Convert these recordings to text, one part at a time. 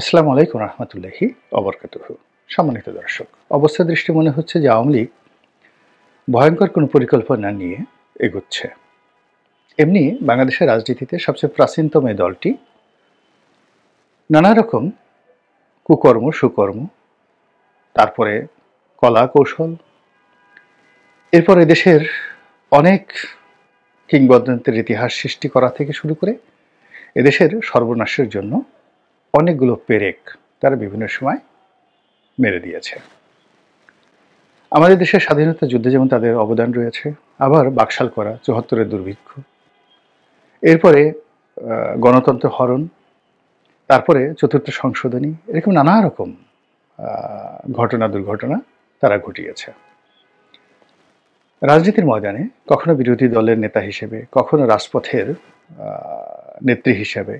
আসসালামু আলাইকুম রহমতুল্লাহি অবরকাতুহু। সম্মানিত দর্শক, অবস্থা দৃষ্টি মনে হচ্ছে যে আওয়ামী লীগ ভয়ঙ্কর কোনো পরিকল্পনা নিয়ে এগুচ্ছে। এমনি বাংলাদেশের রাজনীতিতে সবচেয়ে প্রাচীনতম এই দলটি নানা রকম কুকর্ম সুকর্ম, তারপরে কলা কৌশল, এরপর এদেশের অনেক কিংবদন্তির ইতিহাস সৃষ্টি করা থেকে শুরু করে এদেশের সর্বনাশের জন্য অনেকগুলো পেরেক তারা বিভিন্ন সময় মেরে দিয়েছে। আমাদের দেশের স্বাধীনতা যুদ্ধে যেমন তাদের অবদান রয়েছে, আবার বাকশাল করা, ৭৪-এর দুর্ভিক্ষ, এরপরে গণতন্ত্র হরণ, তারপরে চতুর্থ সংশোধনী, এরকম নানা রকম ঘটনা দুর্ঘটনা তারা ঘটিয়েছে। রাজনীতির ময়দানে কখনো বিরোধী দলের নেতা হিসেবে, কখনো রাজপথের নেত্রী হিসেবে,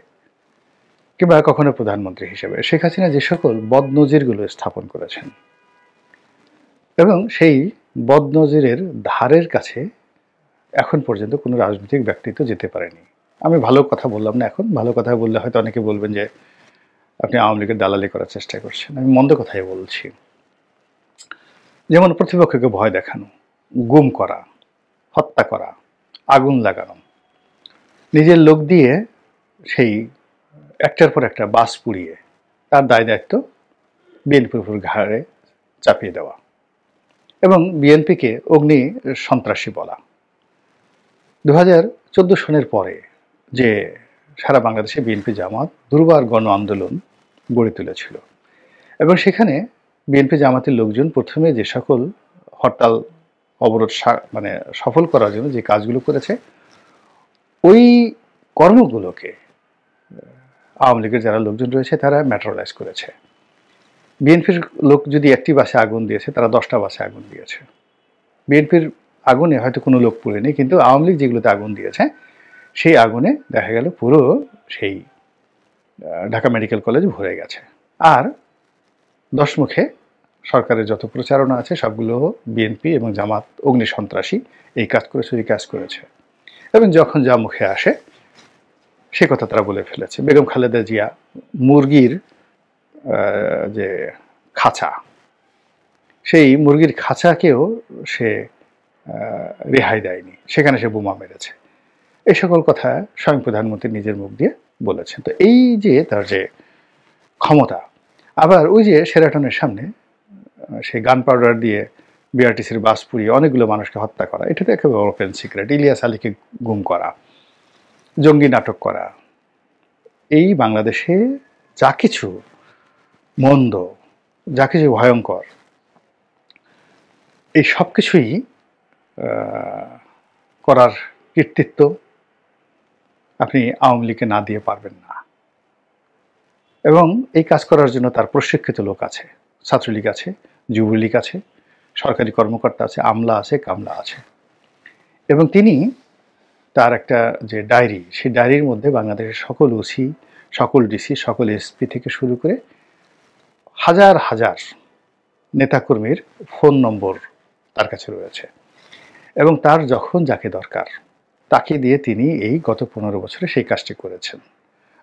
কিংবা কখনো প্রধানমন্ত্রী হিসেবে শেখ হাসিনা যে সকল বদনজিরগুলো স্থাপন করেছেন, এবং সেই বদনজিরের ধারের কাছে এখন পর্যন্ত কোনো রাজনৈতিক ব্যক্তিত্ব যেতে পারেনি। আমি ভালো কথা বললাম না, এখন ভালো কথা বললে হয়তো অনেকে বলবেন যে আপনি আওয়ামী লীগের দালালি করার চেষ্টা করছেন। আমি মন্দ কথাই বলছি। যেমন প্রতিপক্ষকে ভয় দেখানো, গুম করা, হত্যা করা, আগুন লাগানো, নিজের লোক দিয়ে সেই একটার পর একটা বাস পুড়িয়ে তার দায় দায়িত্ব বিএনপির উপর ঘাড়ে চাপিয়ে দেওয়া, এবং বিএনপিকে অগ্নি সন্ত্রাসী বলা। 2014 সনের পরে যে সারা বাংলাদেশে বিএনপি জামাত দুর্বার গণ আন্দোলন গড়ে তুলেছিল, এবং সেখানে বিএনপি জামাতের লোকজন প্রথমে যে সকল হরতাল অবরোধ মানে সফল করার জন্য যে কাজগুলো করেছে, ওই কর্মগুলোকে আওয়ামী লীগের যারা লোকজন রয়েছে তারা ম্যাটেরিয়ালাইজ করেছে। বিএনপির লোক যদি একটি বাসে আগুন দিয়েছে, তারা 10টা বাসে আগুন দিয়েছে। বিএনপির আগুনে হয়তো কোনো লোক পুড়েনি, কিন্তু আওয়ামী লীগ যেগুলোতে আগুন দিয়েছে সেই আগুনে দেখা গেল পুরো সেই ঢাকা মেডিকেল কলেজ ভরে গেছে। আর 10 মুখে সরকারের যত প্রচারণা আছে সবগুলো বিএনপি এবং জামাত অগ্নি সন্ত্রাসী এই কাজ করেছে, এই কাজ করেছে, এবং যখন যা মুখে আসে সে কথা তারা বলে ফেলেছে। বেগম খালেদা জিয়া মুরগির যে খাঁচা, সেই মুরগির খাঁচাকেও সে রেহাই দেয়নি, সেখানে সে বোমা মেরেছে। এই সকল কথা স্বয়ং প্রধানমন্ত্রী নিজের মুখ দিয়ে বলেছেন। তো এই যে তার যে ক্ষমতা, আবার ওই যে শেরাটনের সামনে সেই গান পাউডার দিয়ে বিআরটিসির বাস পুড়িয়ে অনেকগুলো মানুষকে হত্যা করা, এটা তো একেবারে ওপেন সিক্রেট। ইলিয়াস আলীকে গুম করা, জঙ্গি নাটক করা, এই বাংলাদেশে যা কিছু মন্দ, যা কিছু ভয়ঙ্কর, এই সব কিছুই করার কৃতিত্ব আপনি আওয়ামী লীগকে না দিয়ে পারবেন না। এবং এই কাজ করার জন্য তার প্রশিক্ষিত লোক আছে, ছাত্রলীগ আছে, যুবলীগ আছে, সরকারি কর্মকর্তা আছে, আমলা আছে, কামলা আছে। এবং তিনি তার একটা যে ডায়েরি, সেই ডায়েরির মধ্যে বাংলাদেশের সকল ওসি, সকল ডিসি, সকল এসপি থেকে শুরু করে হাজার হাজার নেতাকর্মীর ফোন নম্বর তার কাছে রয়েছে, এবং তার যখন যাকে দরকার তাকে দিয়ে তিনি এই গত 15 বছরে সেই কাজটি করেছেন।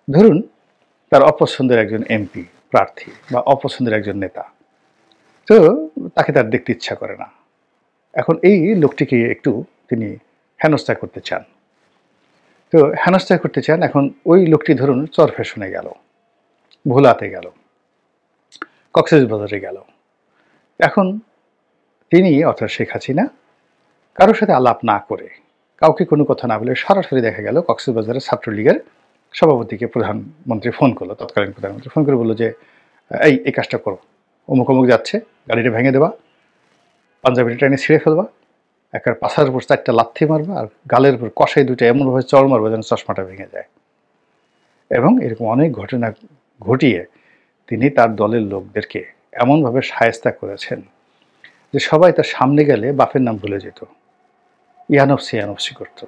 ধরুন তার অপছন্দের একজন এমপি প্রার্থী বা অপছন্দের একজন নেতা, তো তাকে তার দেখতে ইচ্ছা করে না, এখন এই লোকটিকে একটু তিনি হেনস্থা করতে চান। তো হেনস্থা করতে চান, এখন ওই লোকটি ধরুন চরফ্যাশনে গেল, ভোলাতে গেল, কক্সবাজারে গেল, এখন তিনি অর্থাৎ শেখ হাসিনা কারোর সাথে আলাপ না করে, কাউকে কোনো কথা না বলে সরাসরি দেখা গেল কক্সবাজারের ছাত্রলীগের সভাপতিকে প্রধানমন্ত্রী ফোন করলো, তৎকালীন প্রধানমন্ত্রী ফোন করে বললো যে এই কাজটা করো, অমুক অমুক যাচ্ছে, গাড়িটা ভেঙে দেবা, পাঞ্জাবিটা টেনে ছিঁড়ে ফেলবা, একার পাশার উপর 4টা লাথি মারবা, আর গালের উপর কষাই 2টা এমনভাবে চড় মারবা যেন চশমাটা ভেঙে যায়। এবং এরকম অনেক ঘটনা ঘটিয়ে তিনি তার দলের লোকদেরকে এমনভাবে শায়েস্তা করেছেন যে সবাই তার সামনে গেলে বাপের নাম ভুলে যেত, ইয়ানফসি করত,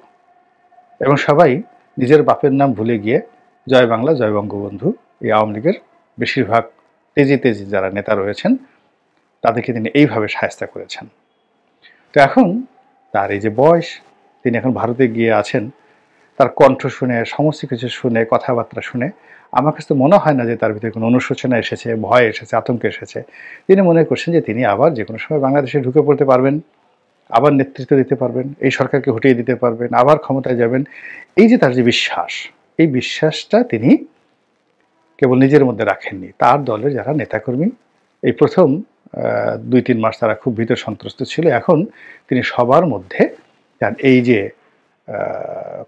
এবং সবাই নিজের বাপের নাম ভুলে গিয়ে জয় বাংলা, জয় বঙ্গবন্ধু, এই আওয়ামী লীগের বেশিরভাগ তেজি যারা নেতা রয়েছেন তাদেরকে তিনি এইভাবে শায়েস্তা করেছেন। তো এখন তার এই যে বয়স, তিনি এখন ভারতে গিয়ে আছেন, তার কণ্ঠ শুনে, সমস্ত কিছু শুনে, কথাবার্তা শুনে আমার কাছে তো মনে হয় না যে তার ভিতরে কোনো অনুশোচনা এসেছে, ভয় এসেছে, আতঙ্ক এসেছে। তিনি মনে করছেন যে তিনি আবার যে কোনো সময় বাংলাদেশে ঢুকে পড়তে পারবেন, আবার নেতৃত্ব দিতে পারবেন, এই সরকারকে হটিয়ে দিতে পারবেন, আবার ক্ষমতায় যাবেন। এই যে তার যে বিশ্বাস, এই বিশ্বাসটা তিনি কেবল নিজের মধ্যে রাখেননি, তার দলের যারা নেতাকর্মী এই প্রথম ২-৩ মাস তারা খুব ভীত সন্ত্রস্ত ছিল। এখন তিনি সবার মধ্যে তার এই যে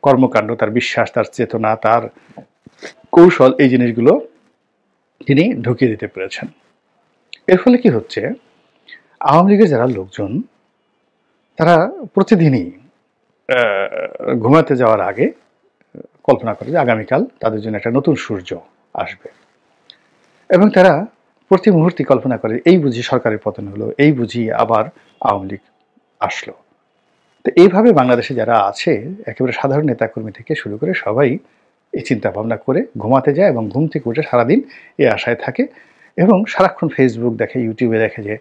কর্মকাণ্ড, তার বিশ্বাস, তার চেতনা, তার কৌশল, এই জিনিসগুলো তিনি ঢুকিয়ে দিতে পেরেছেন। এর ফলে কি হচ্ছে, আওয়ামী লীগের যারা লোকজন তারা প্রতিদিনই ঘুমাতে যাওয়ার আগে কল্পনা করে যে আগামীকাল তাদের জন্য একটা নতুন সূর্য আসবে, এবং তারা প্রতি মুহূর্তে কল্পনা করে এই বুঝি সরকারের পতন হলো, এই বুঝি আবার আওয়ামী লীগ আসলো। তো এইভাবে বাংলাদেশে যারা আছে একেবারে সাধারণ নেতাকর্মী থেকে শুরু করে সবাই এই চিন্তা ভাবনা করে ঘুমাতে যায়, এবং ঘুম থেকে উঠে সারাদিন এই আশায় থাকে, এবং সারাক্ষণ ফেসবুক দেখে, ইউটিউবে দেখে যে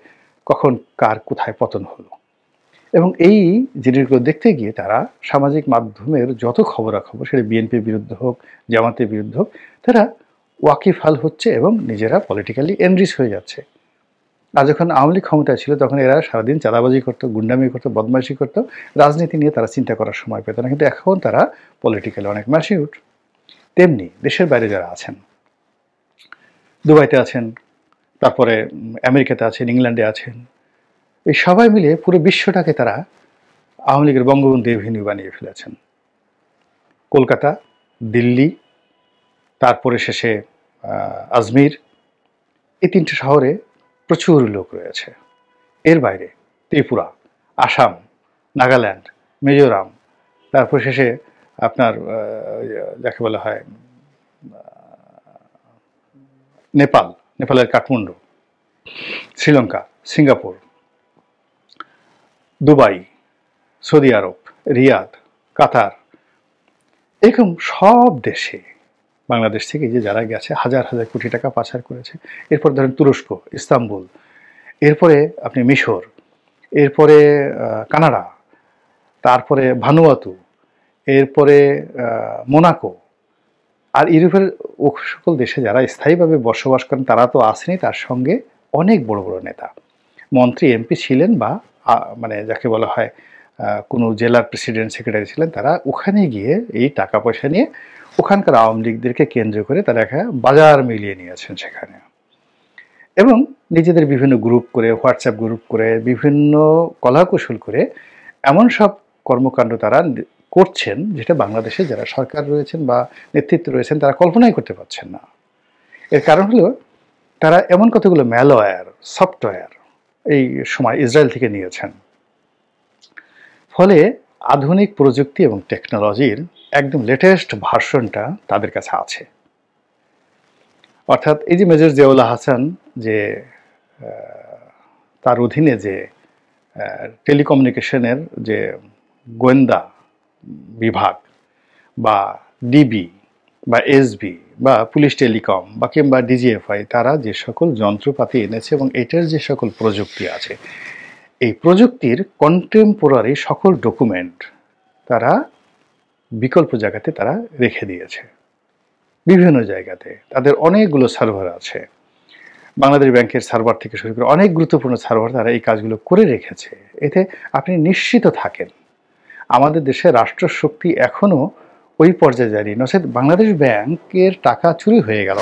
কখন কার কোথায় পতন হলো। এবং এই জিনিসগুলো দেখতে গিয়ে তারা সামাজিক মাধ্যমের যত খবরাখবর, সেটা বিএনপির বিরুদ্ধে হোক, জামাতের বিরুদ্ধে হোক, তারা ওয়াকিফাল হচ্ছে এবং নিজেরা পলিটিক্যালি এনরিচ হয়ে যাচ্ছে। আর যখন আওয়ামী লীগ ক্ষমতায় ছিল তখন এরা সারাদিন চাঁদাবাজি করতো, গুন্ডামি করতো, বদমাইশি করতো, রাজনীতি নিয়ে তারা চিন্তা করার সময় পেত না। কিন্তু এখন তারা পলিটিক্যালি অনেক ম্যাচিউর। তেমনি দেশের বাইরে যারা আছেন, দুবাইতে আছেন, তারপরে আমেরিকাতে আছেন, ইংল্যান্ডে আছেন, এই সবাই মিলে পুরো বিশ্বটাকে তারা আওয়ামী লীগের বঙ্গবন্ধু এভিনিউ বানিয়ে ফেলেছেন। কলকাতা, দিল্লি, তারপরে শেষে আজমির, এই ৩টে শহরে প্রচুর লোক রয়েছে। এর বাইরে ত্রিপুরা, আসাম, নাগাল্যান্ড, মিজোরাম, তারপর শেষে আপনার যাকে বলা হয় নেপালের Kathmandu, Sri Lanka, Singapore, Dubai, Saudi Arab, Riyadh, Qatar, এরকম সব দেশে বাংলাদেশ থেকে যে যারা গেছে হাজার হাজার কোটি টাকা পাচার করেছে। এরপর ধরেন তুরস্ক, ইস্তাম্বুল, এরপরে আপনি মিশর, এরপরে কানাডা, তারপরে ভানুয়াতু, এরপরে মোনাকো, আর ইউরোপের ও সকল দেশে যারা স্থায়ীভাবে বসবাস করেন তারা তো আসেনি, তার সঙ্গে অনেক বড় বড় নেতা, মন্ত্রী, এমপি ছিলেন, বা মানে যাকে বলা হয় কোনো জেলার প্রেসিডেন্ট, সেক্রেটারি ছিলেন, তারা ওখানে গিয়ে এই টাকা পয়সা নিয়ে ওখানকার আওয়ামী লীগদেরকে কেন্দ্র করে তারা একটা বাজার মিলিয়ে নিয়েছেন সেখানে, এবং নিজেদের বিভিন্ন গ্রুপ করে, হোয়াটসঅ্যাপ গ্রুপ করে, বিভিন্ন কলাকৌশল করে এমন সব কর্মকাণ্ড তারা করছেন যেটা বাংলাদেশে যারা সরকার রয়েছেন বা নেতৃত্ব রয়েছেন তারা কল্পনাই করতে পারছেন না। এর কারণ হলো তারা এমন কতগুলো ম্যালওয়্যার, সফটওয়্যার এই সময় ইসরায়েল থেকে নিয়েছেন। ফলে আধুনিক প্রযুক্তি এবং টেকনোলজির একদম লেটেস্ট ভার্সনটা তাদের কাছে আছে। অর্থাৎ এই যে মেজর জিয়াউল হাসান, যে তার অধীনে যে টেলিকমিউনিকেশনের যে গোয়েন্দা বিভাগ, বা ডিবি, বা এসবি, বা পুলিশ টেলিকম, বা কিংবা ডিজিএফআই, তারা যে সকল যন্ত্রপাতি এনেছে এবং এটার যে সকল প্রযুক্তি আছে, এই প্রযুক্তির কন্টেম্পোরারি সকল ডকুমেন্ট তারা বিকল্প জায়গাতে তারা রেখে দিয়েছে। বিভিন্ন জায়গাতে তাদের অনেকগুলো সার্ভার আছে, বাংলাদেশ ব্যাংকের সার্ভার থেকে শুরু করে অনেক গুরুত্বপূর্ণ সার্ভার তারা এই কাজগুলো করে রেখেছে। এতে আপনি নিশ্চিত থাকেন আমাদের দেশে রাষ্ট্রশক্তি এখনও ওই পর্যায়ে যায়নি। নচেত বাংলাদেশ ব্যাংকের টাকা চুরি হয়ে গেল,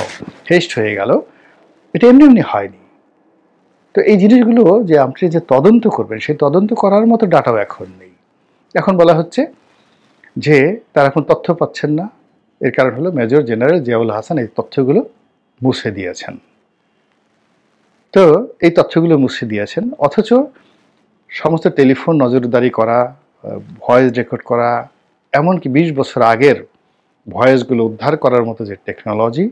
হেস্ট হয়ে গেল, এটা এমনি এমনি হয়নি। তো এই জিনিসগুলো যে আপনি যে তদন্ত করবেন, সেই তদন্ত করার মতো ডাটাও এখন নেই। এখন বলা হচ্ছে যে তারা এখন তথ্য পাচ্ছেন না, এর কারণ হলো মেজর জেনারেল জিয়াউল হাসান এই তথ্যগুলো মুছে দিয়েছেন। তো এই তথ্যগুলো মুছে দিয়েছেন, অথচ সমস্ত টেলিফোন নজরদারি করা, ভয়েস রেকর্ড করা, এমনকি 20 বছর আগের ভয়েসগুলো উদ্ধার করার মতো যে টেকনোলজি,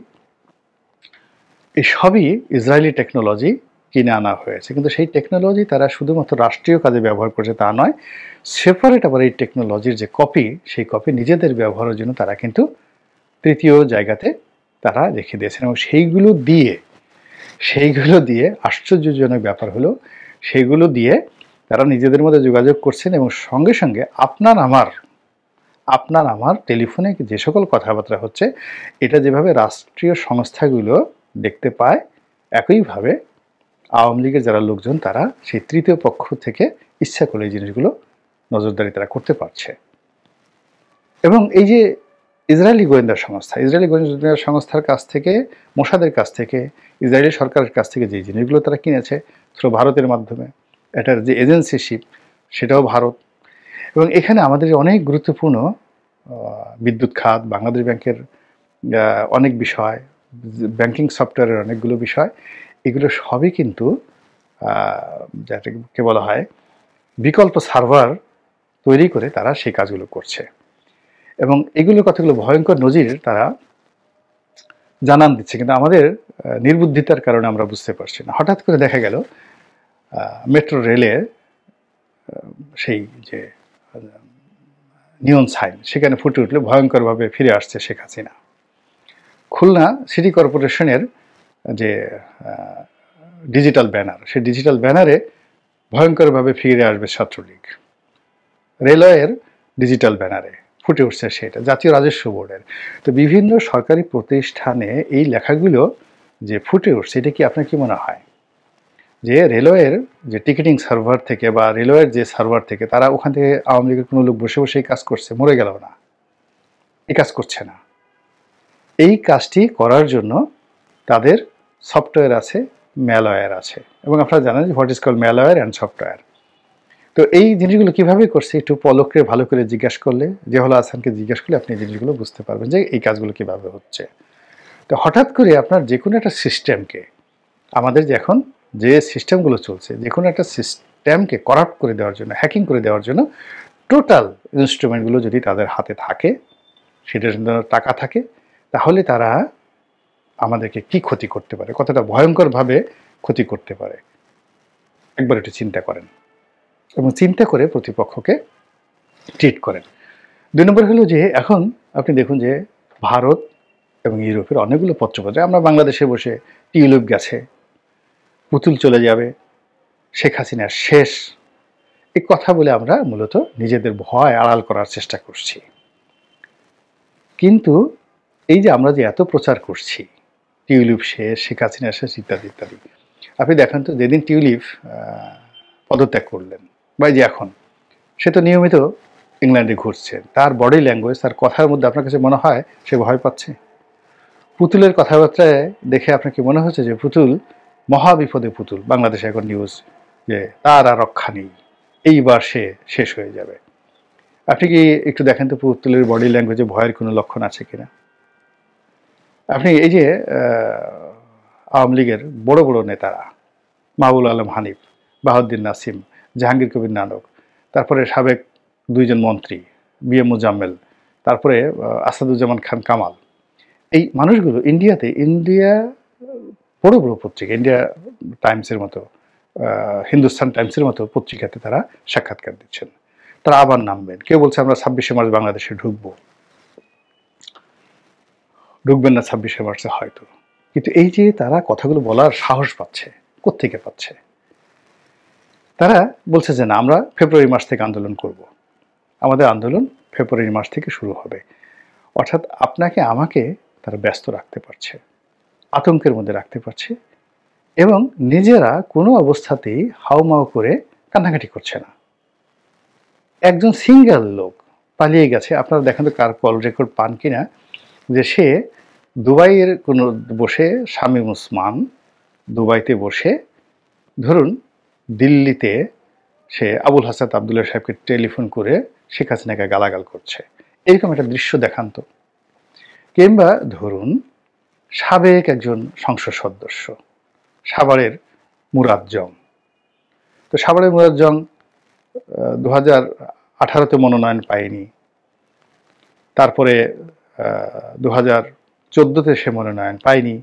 এই সবই ইসরায়েলি টেকনোলজি কিনে আনা হয়েছে। কিন্তু সেই টেকনোলজি তারা শুধুমাত্র রাষ্ট্রীয় কাজে ব্যবহার করছে তা নয়, সেপারেট আবার এই টেকনোলজির যে কপি, সেই কপি নিজেদের ব্যবহারের জন্য তারা কিন্তু তৃতীয় জায়গাতে তারা রেখে দিয়েছেন। এবং সেইগুলো দিয়ে আশ্চর্যজনক ব্যাপার হলো সেইগুলো দিয়ে তারা নিজেদের মধ্যে যোগাযোগ করছেন, এবং সঙ্গে সঙ্গে আপনার আপনার আমার টেলিফোনে যে সকল কথাবার্তা হচ্ছে, এটা যেভাবে রাষ্ট্রীয় সংস্থাগুলো দেখতে পায়, একইভাবে আওয়ামী লীগের যারা লোকজন তারা সেই তৃতীয় পক্ষ থেকে ইচ্ছা করে এই জিনিসগুলো নজরদারি তারা করতে পারছে। এবং এই যে ইসরায়েলি গোয়েন্দা সংস্থার কাছ থেকে, মোসাদের কাছ থেকে, ইসরায়েলি সরকারের কাছ থেকে যে জিনিসগুলো তারা কিনেছে থ্রু ভারতের মাধ্যমে, এটার যে এজেন্সিশিপ সেটাও ভারত। এবং এখানে আমাদের অনেক গুরুত্বপূর্ণ বিদ্যুৎ খাত, বাংলাদেশ ব্যাংকের অনেক বিষয়, ব্যাংকিং সফটওয়্যারের অনেকগুলো বিষয়, এগুলো সবই কিন্তু যাকে বলা হয় বিকল্প সার্ভার তৈরি করে তারা সেই কাজগুলো করছে। এবং এগুলো কতগুলো ভয়ঙ্কর নজির তারা জানান দিচ্ছে, কিন্তু আমাদের নির্বুদ্ধিতার কারণে আমরা বুঝতে পারছি না। হঠাৎ করে দেখা গেল মেট্রো রেলের সেই যে নিয়ন সাইন সেখানে ফুটে উঠলে ভয়ঙ্করভাবে ফিরে আসছে শেখ হাসিনা। খুলনা সিটি কর্পোরেশনের যে ডিজিটাল ব্যানার, সেই ডিজিটাল ব্যানারে ভয়ঙ্করভাবে ফিরে আসবে ছাত্রলীগ। রেলওয়ের ডিজিটাল ব্যানারে ফুটে উঠছে সেটা, জাতীয় রাজস্ব বোর্ডের। তো বিভিন্ন সরকারি প্রতিষ্ঠানে এই লেখাগুলো যে ফুটে উঠছে, এটা কি আপনার কি মনে হয় যে রেলওয়ের যে টিকিটিং সার্ভার থেকে বা রেলওয়ের যে সার্ভার থেকে তারা ওখান থেকে আওয়ামী লীগের কোনো লোক বসে বসে এই কাজ করছে, মরে গেল না, এই কাজ করছে না। এই কাজটি করার জন্য তাদের সফটওয়্যার আছে, ম্যালওয়্যার আছে, এবং আপনারা জানেন যে what is call malware and software. তো এই জিনিসগুলো কিভাবে করছে একটু পলককে ভালো করে জিজ্ঞাসা করলে, যে হলো আসানকে জিজ্ঞাসা করলে আপনি এই জিনিসগুলো বুঝতে পারবেন যে এই কাজগুলো কিভাবে হচ্ছে। তো হঠাৎ করে আপনার যে কোনো একটা সিস্টেমকে, আমাদের যে এখন যে সিস্টেমগুলো চলছে, যে কোনো একটা সিস্টেমকে করাপ্ট করে দেওয়ার জন্য, হ্যাকিং করে দেওয়ার জন্য টোটাল ইনস্ট্রুমেন্টগুলো যদি তাদের হাতে থাকে, সেটার জন্য টাকা থাকে, তাহলে তারা আমাদেরকে কি ক্ষতি করতে পারে, কতটা ভয়ঙ্করভাবে ক্ষতি করতে পারে একবার একটু চিন্তা করেন, এবং চিন্তা করে প্রতিপক্ষকে ট্রিট করেন। 2 নম্বর হলো যে এখন আপনি দেখুন যে ভারত এবং ইউরোপের অনেকগুলো পত্রপত্রে, আমরা বাংলাদেশে বসে টিউলিপ গেছে, পুতুল চলে যাবে, শেখ হাসিনা শেষ, এই কথা বলে আমরা মূলত নিজেদের ভয় আড়াল করার চেষ্টা করছি। কিন্তু এই যে আমরা যে এত প্রচার করছি টিউলিপ শেষ, শেখ হাসিনা শেষ, ইত্যাদি ইত্যাদি, আপনি দেখেন তো যেদিন টিউলিপ পদত্যাগ করলেন বা যে এখন, সে তো নিয়মিত ইংল্যান্ডে ঘুরছে, তার বডি ল্যাঙ্গুয়েজ, তার কথার মধ্যে আপনার কাছে মনে হয় সে ভয় পাচ্ছে? পুতুলের কথাবার্তায় দেখে আপনার কি মনে হচ্ছে যে পুতুল মহাবিপদে? পুতুল বাংলাদেশে এখন নিউজ যে তার আর রক্ষা নেই, এইবার সে শেষ হয়ে যাবে। আপনি কি একটু দেখেন তো পুতুলের বডি ল্যাঙ্গুয়েজে ভয়ের কোনো লক্ষণ আছে কিনা? আপনি এই যে আওয়ামী লীগের বড় বড় নেতারা, মাহবুল আলম হানিফ, বাহাউদ্দিন নাসিম, জাহাঙ্গীর কবির নানক, তারপরে সাবেক 2 জন মন্ত্রী বি এম মুজাম্মেল, তারপরে আসাদুজ্জামান খান কামাল, এই মানুষগুলো ইন্ডিয়া বড় বড় পত্রিকা, ইন্ডিয়া টাইমসের মতো, হিন্দুস্তান টাইমসের মতো পত্রিকাতে তারা সাক্ষাৎকার দিচ্ছেন। তারা আবার নামবেন, কেউ বলছে আমরা 26শে মার্চ বাংলাদেশে ঢুকবেন না 26শে মার্চে হয়তো। কিন্তু এই যে তারা কথাগুলো বলার সাহস পাচ্ছে, কোত্থেকে পাচ্ছে? তারা বলছে যে না, আমরা ফেব্রুয়ারি মাস থেকে আন্দোলন করব, আমাদের আন্দোলন ফেব্রুয়ারি মাস থেকে শুরু হবে। অর্থাৎ আপনাকে আমাকে তারা ব্যস্ত রাখতে পারছে, আতঙ্কের মধ্যে রাখতে পারছে, এবং নিজেরা কোনো অবস্থাতেই হাউমাউ করে কান্নাকাটি করছে না। একজন সিঙ্গেল লোক পালিয়ে গেছে, আপনারা দেখেন তো কার কল রেকর্ড পান কিনা, যে সে দুবাইয়ের কোনো বসে, শামীম ওসমান দুবাইতে বসে, ধরুন দিল্লিতে সে আবুল হাসান আবদুল্লাহ সাহেবকে টেলিফোন করে শেখ হাসিনাকে গালাগাল করছে, এরকম একটা দৃশ্য দেখান তো। কিংবা ধরুন সাবেক একজন সংসদ সদস্য সাভারের মুরাদ জং, তো সাভারের মুরাদ জং 2018-তে মনোনয়ন পায়নি, তারপরে 2014-তে সে মনোনয়ন পায়নি,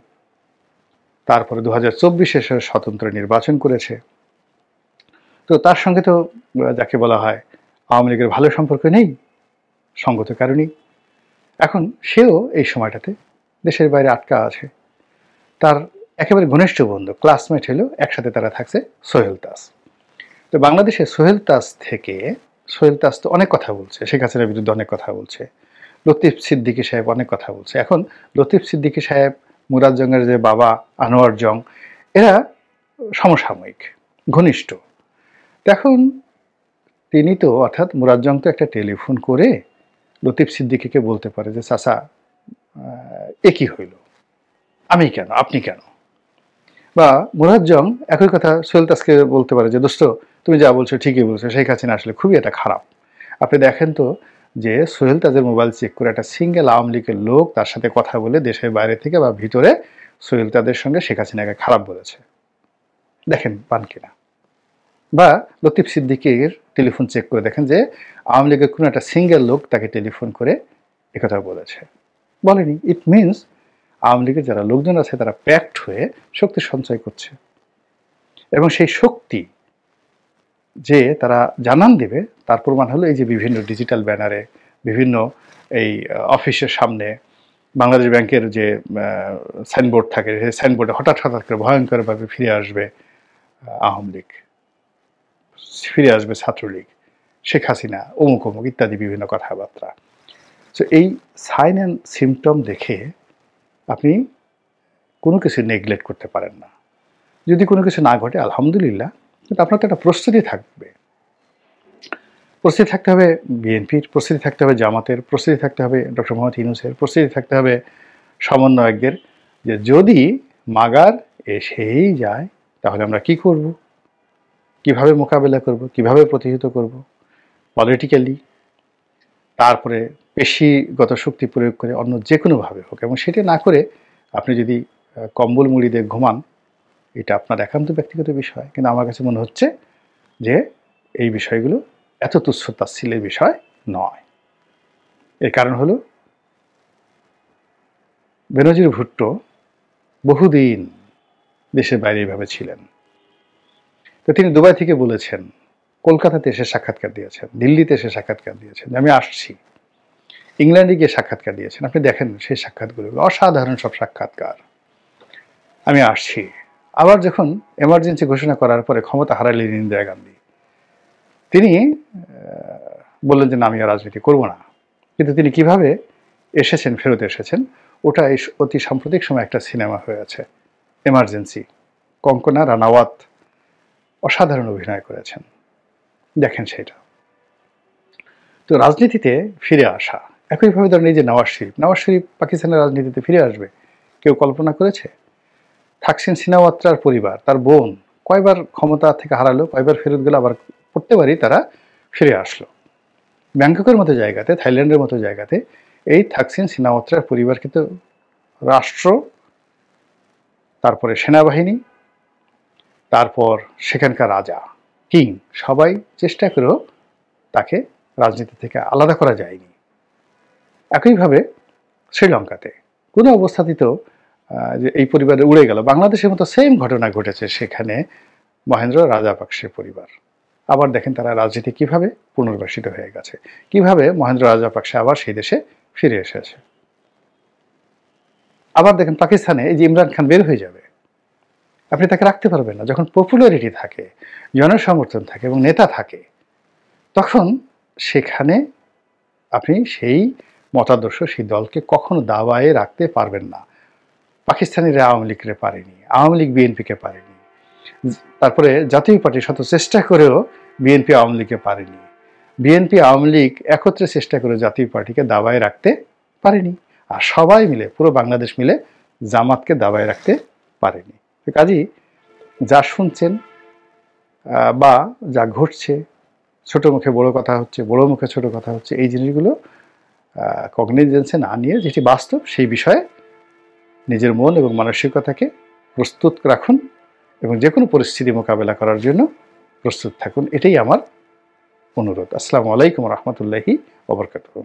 তারপরে 2024-এ সে স্বতন্ত্র নির্বাচন করেছে। তো তার সঙ্গে তো যাকে বলা হয় আওয়ামী লীগের ভালো সম্পর্ক নেই, সঙ্গত কারণেই এখন সেও এই সময়টাতে দেশের বাইরে আটকা আছে। তার একেবারে ঘনিষ্ঠ বন্ধু, ক্লাসমেট হলো, একসাথে তারা থাকছে সোহেল তাজ। তো বাংলাদেশে সোহেল তাজ থেকে সোহেল তাস তো অনেক কথা বলছে, শেখ হাসিনার বিরুদ্ধে অনেক কথা বলছে, লতিফ সিদ্দিকী সাহেব অনেক কথা বলছে। এখন লতিফ সিদ্দিকী সাহেব, মুরাদ জংয়ের যে বাবা আনোয়ার জং, এরা সমসাময়িক, ঘনিষ্ঠ। এখন তিনি তো, অর্থাৎ মুরাদ জং তো একটা টেলিফোন করে লতিফ সিদ্দিকীকে বলতে পারে যে চাচা এ কি হইল, আমি কেন, আপনি কেন? বা মুরাদ জং একই কথা সোহেল তাসকে বলতে পারে যে দোস্ত তুমি যা বলছো ঠিকই বলছো, শেখ হাসিনা আসলে খুবই এটা খারাপ। আপনি দেখেন তো যে সোহেল তাজের মোবাইল চেক করে একটা সিঙ্গেল আওয়ামী লীগের লোক তার সাথে কথা বলে দেশের বাইরে থেকে বা ভিতরে সোহেল তাজের সঙ্গে শেখ হাসিনাকে খারাপ বলেছে, দেখেন পান কিনা। বা লতিফ সিদ্দিকীর টেলিফোন চেক করে দেখেন যে আওয়ামী লীগের কোনো একটা সিঙ্গেল লোক তাকে টেলিফোন করে একথা বলেছে, বলেনি। ইট মিনস আওয়ামী লীগের যারা লোকজন আছে তারা প্যাক্ট হয়ে শক্তি সঞ্চয় করছে, এবং সেই শক্তি যে তারা জানান দেবে তার প্রমাণ হলো এই যে বিভিন্ন ডিজিটাল ব্যানারে, বিভিন্ন এই অফিসের সামনে বাংলাদেশ ব্যাংকের যে সাইনবোর্ড থাকে, সেই সাইনবোর্ডে হঠাৎ হঠাৎ করে ভয়ঙ্করভাবে ফিরে আসবে আওয়ামী লীগ, ফিরে আসবে ছাত্রলীগ, শেখ হাসিনা অমুক অমুক ইত্যাদি বিভিন্ন কথাবার্তা। তো এই সাইন অ্যান্ড সিমটম দেখে আপনি কোনো কিছু নেগলেক্ট করতে পারেন না। যদি কোনো কিছু না ঘটে আলহামদুলিল্লাহ, কিন্তু আপনার তো একটা প্রস্তুতি থাকবে। প্রস্তুতি থাকতে হবে বিএনপির, প্রস্তুতি থাকতে হবে জামাতের, প্রস্তুতি থাকতে হবে ডক্টর মোহাম্মদ ইউনূসের, প্রস্তুতি থাকতে হবে সমন্বয়কদের, যে যদি মাগার এসেই যায় তাহলে আমরা কি করব, কিভাবে মোকাবেলা করব, কিভাবে প্রতিহত করব পলিটিক্যালি, তারপরে পেশিগত শক্তি প্রয়োগ করে অন্য যে কোনোভাবে হোক। এবং সেটা না করে আপনি যদি কম্বল মুড়ি দিয়ে ঘুমান, এটা আপনার একান্ত ব্যক্তিগত বিষয়, কিন্তু আমার কাছে মনে হচ্ছে যে এই বিষয়গুলো এত তুচ্ছ তাচ্ছিল্যের বিষয় নয়। এর কারণ হলো বেনজির ভুট্টো বহুদিন দেশের বাইরে এইভাবে ছিলেন, তো তিনি দুবাই থেকে বলেছেন, কলকাতাতে এসে সাক্ষাৎকার দিয়েছেন, দিল্লিতে এসে সাক্ষাৎকার দিয়েছেন, আমি আসছি, ইংল্যান্ডে গিয়ে সাক্ষাৎকার দিয়েছেন। আপনি দেখেন সেই সাক্ষাৎগুলো অসাধারণ সব সাক্ষাৎকার, আমি আসছি। আবার যখন এমার্জেন্সি ঘোষণা করার পরে ক্ষমতা হারালেন ইন্দিরা গান্ধী, তিনি বললেন যে না আমি আর রাজনীতি করব না। কিন্তু তিনি কিভাবে এসেছেন, ফেরত এসেছেন, ওটা অতি সাম্প্রতিক সময় একটা সিনেমা হয়েছে এমার্জেন্সি, কঙ্কনা রানাওয়াত অসাধারণ অভিনয় করেছেন, দেখেন সেটা। তো রাজনীতিতে ফিরে আসা, একইভাবে ধরেন এই যে নওয়াজ শরীফ পাকিস্তানের রাজনীতিতে ফিরে আসবে, কেউ কল্পনা করেছে? থাকসিন সিনাওয়াত্রার পরিবার, তার বোন কয়বার ক্ষমতা থেকে হারালো, কয়বার ফেরত গেল, আবার প্রত্যেকবারই তারা ফিরে আসলো। ব্যাংককের মতো জায়গাতে, থাইল্যান্ডের মতো জায়গাতে এই থাকসিন সিনাওয়াত্রার পরিবার কিন্তু রাষ্ট্র, তারপরে সেনাবাহিনী, তারপর সেখানকার রাজা, কিং, সবাই চেষ্টা করেও তাকে রাজনীতি থেকে আলাদা করা যায়নি। একইভাবে শ্রীলঙ্কাতে কোনো অবস্থাতেই তো যে এই পরিবারে উড়ে গেল, বাংলাদেশের মতো সেম ঘটনা ঘটেছে সেখানে মহেন্দ্র রাজাপাকসের পরিবার। আবার দেখেন তারা রাজনীতি কিভাবে পুনর্বাসিত হয়ে গেছে, কিভাবে মহেন্দ্র রাজাপাকসে আবার সেই দেশে ফিরে এসেছে। আবার দেখেন পাকিস্তানে এই যে ইমরান খান বের হয়ে যাবে, আপনি তাকে রাখতে পারবেন না। যখন পপুলারিটি থাকে, জনসমর্থন থাকে এবং নেতা থাকে, তখন সেখানে আপনি সেই মতাদর্শ, সেই দলকে কখনো দাবায়ে রাখতে পারবেন না। পাকিস্তানিরা আওয়ামী লীগকে পারেনি, আওয়ামী লীগ বিএনপিকে পারেনি, তারপরে জাতীয় পার্টি শত চেষ্টা করেও বিএনপি আওয়ামী লীগকে পারেনি, বিএনপি আওয়ামী লীগ একত্রে চেষ্টা করে জাতীয় পার্টিকে দাবায় রাখতে পারেনি, আর সবাই মিলে, পুরো বাংলাদেশ মিলে জামাতকে দাবায় রাখতে পারেনি। কাজেই যা শুনছেন বা যা ঘটছে, ছোট মুখে বড় কথা হচ্ছে, বড় মুখে ছোট কথা হচ্ছে, এই জিনিসগুলো কগনিজেন্সে না নিয়ে যেটি বাস্তব সেই বিষয়ে নিজের মন এবং মানসিকতাকে প্রস্তুত রাখুন এবং যে কোনো পরিস্থিতি মোকাবেলা করার জন্য প্রস্তুত থাকুন। এটাই আমার অনুরোধ। আসসালামু আলাইকুম রহমতুল্লাহি ওয়া বারাকাতুহু।